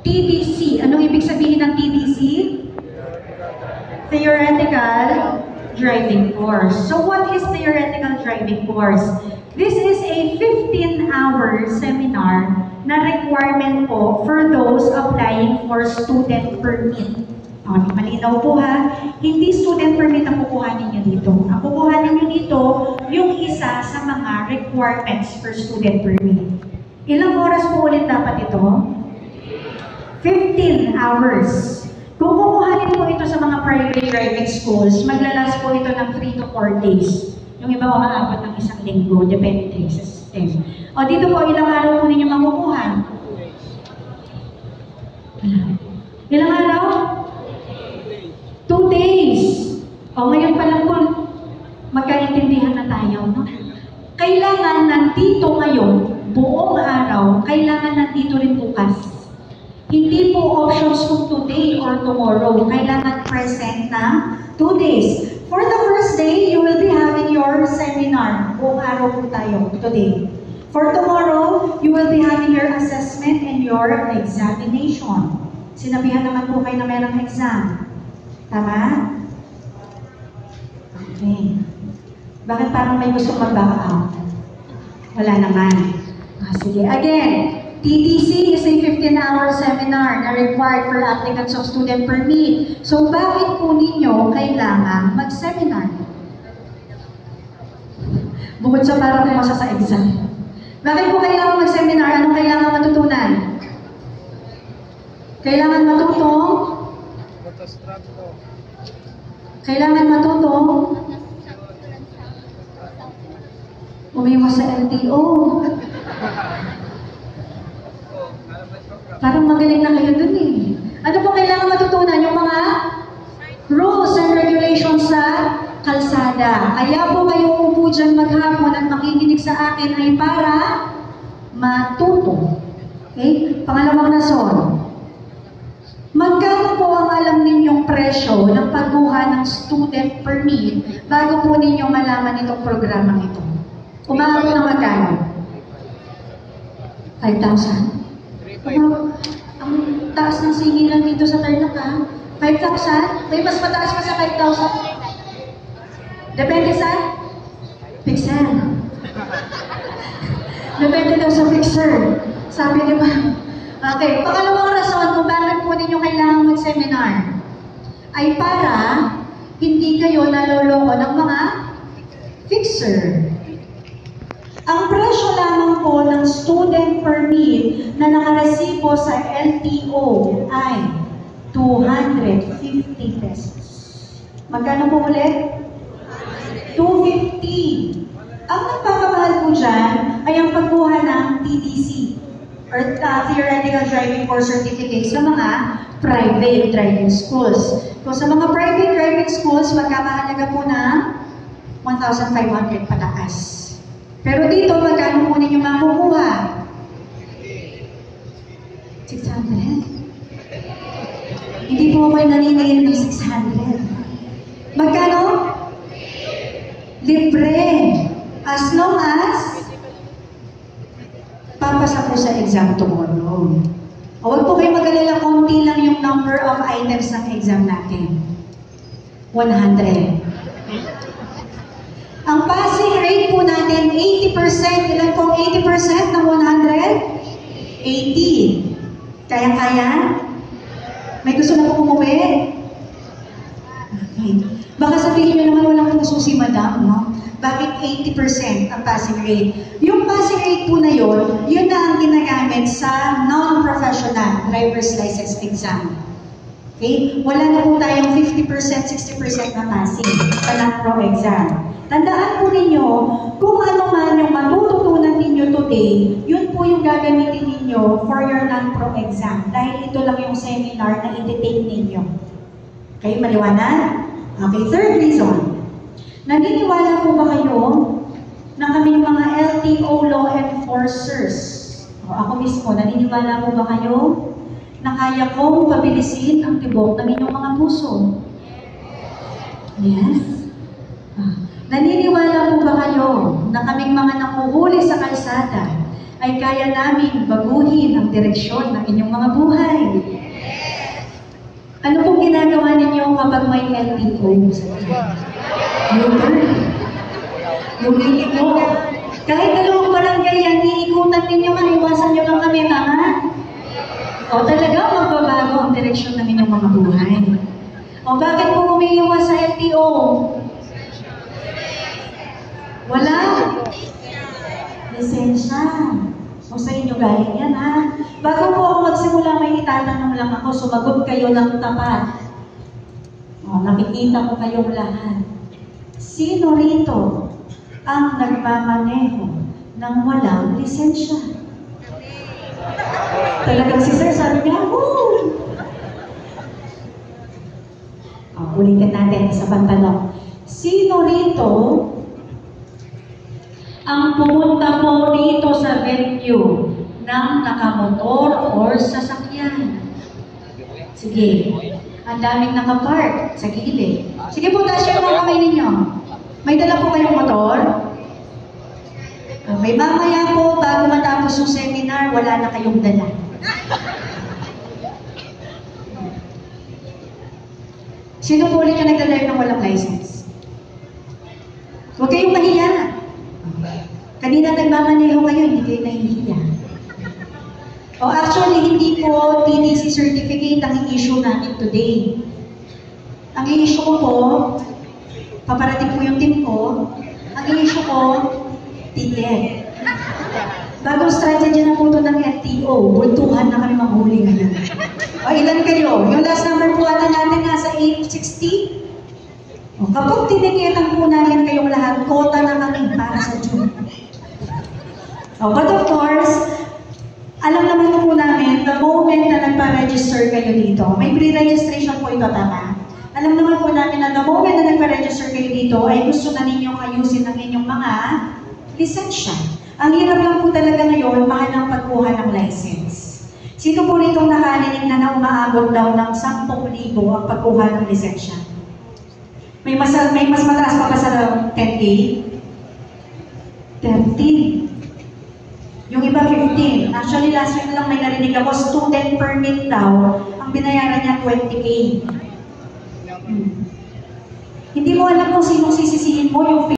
TDC. Anong ibig sabihin ng TDC? Theoretical Driving Course. So what is Theoretical Driving Course? This is a 15-hour seminar na requirement po for those applying for student permit. Okay, malinaw po ha. Hindi student permit ang kukuhanin nyo dito. Ang kukuhanin nyo dito, yung isa sa mga requirements for student permit. Ilang oras po ulit dapat ito? 15 hours. Kung kukuhanin po ito sa mga private driving schools, maglalas po ito ng 3 to 4 days. Yung iba umaabot ng isang linggo, depende sa system. O dito po, ilang araw po ninyo makukuha? Ilang araw? 2 days. O ngayon pa lang po, magkaintindihan na tayo, no? Kailangan nandito ngayon, buong araw, kailangan nandito rin bukas. Hindi po options kung today or tomorrow. Kailangan present na 2 days. For the first day, you will be having your seminar. Buong araw po tayo today. For tomorrow, you will be having your assessment and your examination. Sinabihan naman po kayo na mayroong exam. Tama? Okay. Bakit parang may gusto mag-back out? Wala naman. Sige. Again, TDC is a 15-hour seminar na required for applicants of student permit. So, bakit po ninyo kailangan mag-seminar? Bukod sa para pumasa sa exam. Bakit po kailangan mag-seminar? Anong kailangan matutunan? Kailangan matutong? Kailangan matutong? Umiwas sa LTO. Parang magaling na kayo dun eh. Ano po kailangan matutunan? Yung mga rules and regulations sa kalsada. Kaya po kayo upo dyan maghapon at makikinig sa akin ay para matuto. Okay? Pangalawang rason. Magkano po ang alam ninyong presyo ng pagkuha ng student permit bago po ninyong malaman itong programang ito? Umaabot na magkano? 5,000? Ang taas ng singilan dito sa Tarlac ha? 5,000? May mas mataas pa sa 5,000? Depende sa? Fixer. Depende daw sa fixer. Sabi ni ma'am. Okay, pangalawang rason kung bakit po ninyo kailangan mag-seminar ay para hindi kayo naloloko ng mga fixer. Ang presyo lamang po ng student permit na nakaresibo sa LTO ay 250 pesos. Magkano po ulit? 250. Ang nagpapamahal po dyan ay ang pagkuha ng TDC or Theoretical Driving Course Certificate sa mga private driving schools. Kung sa mga private driving schools, magkakahalaga po na 1,500 pataas. Pero dito, magkano po ninyo makukuha? 600? Hindi po ako naniningil ng 600. Magkano? Libre. As long as papasa po sa exam tomorrow. Huwag po kayo mag-alala, konti lang yung number of items ng exam natin. 100. Ang passing rate po natin, 80%. Ilan pong 80% ng 100? 80. Kaya-kaya? May gusto na po umuwi? Okay. Baka sabihin nyo naman walang puso si madam, no? Bakit 80% ang passing rate? Yung passing rate po na yun, yun na ang ginagamit sa non-professional driver's license exam. Okay? Wala na po tayong 50%, 60% na passing sa non-pro exam. Tandaan po ninyo, kung ano man yung matututunan ninyo today, yun po yung gagamitin ninyo for your non-pro exam. Dahil ito lang yung seminar na i-take ninyo. Okay, maliwanag? Okay, third reason. Naniniwala po ba kayo na kaming mga LTO law enforcers, o ako mismo, naniniwala po ba kayo na kaya kong pabilisin ang tibok ng inyong mga puso? Yes? Naniniwala po ba kayo na kaming mga nakuhuli sa kalsada ay kaya namin baguhin ang direksyon ng inyong mga buhay? kapag may LTO sa inyo. Yung LTO. Kahit dalawang barangay yan, iikutan ninyo, maiwasan nyo lang kami, ha? O talaga, magbabago ang direksyon ng inyong mga buhay. O bakit po umiiwas sa LTO? Wala. Lisensya. O sa inyo galing yan, ha? Bago po ako magsimula, may itatanong lang ako, sumagot kayo ng tapat. O, nakikita ko kayong lahat. Sino rito ang nagmamaneho ng walang lisensya? Talagang si Sir sabi niya, woo! O, ulitin natin sa pantanong. Sino rito ang pumunta po dito sa venue ng nakamotor or sasakyan? Sige. Ang daming nakapark sa gilid. Sige po, taas yung mga kamay ninyo. May dala po kayong motor? Okay, mamaya po, bago matapos yung seminar, wala na kayong dala. Sino po ulit yung nagdadrive ng walang license? Huwag kayong mahiya. Kanina nagmamaneho kayo, hindi kayo nahihiya. O actually, hindi po TTC certificate ang i-issue namin today. Ang i-issue ko po, paparating po yung team ko, ang i-issue ko, ticket. Bagong strategy na po ito ng LTO, bultuhan na kami maghuli ngayon. O ilan kayo? Yung last number po ata natin nasa 860. O kapag tiniketan po natin kayong lahat, kota na kami para sa June. O but of course, alam naman po namin, the moment na nagpa-register kayo dito, may pre-registration po ito, tama? Alam naman po namin na the moment na nagpa-register kayo dito, ay gusto na ninyong ayusin ang inyong mga lisensya. Ang hirap lang po talaga ngayon, mahal ang pagkuha ng license. Sino po nitong nakalinig na umaabot daw ng 10,000 ang pagkuha ng lisensya? May mas mataas pa ba sa 10K? 13. Yung iba 15. Actually, last week lang may narinig ako, student permit daw, ang binayaran niya 20K. Hindi mo alam kung sinong sisisihin mo, yung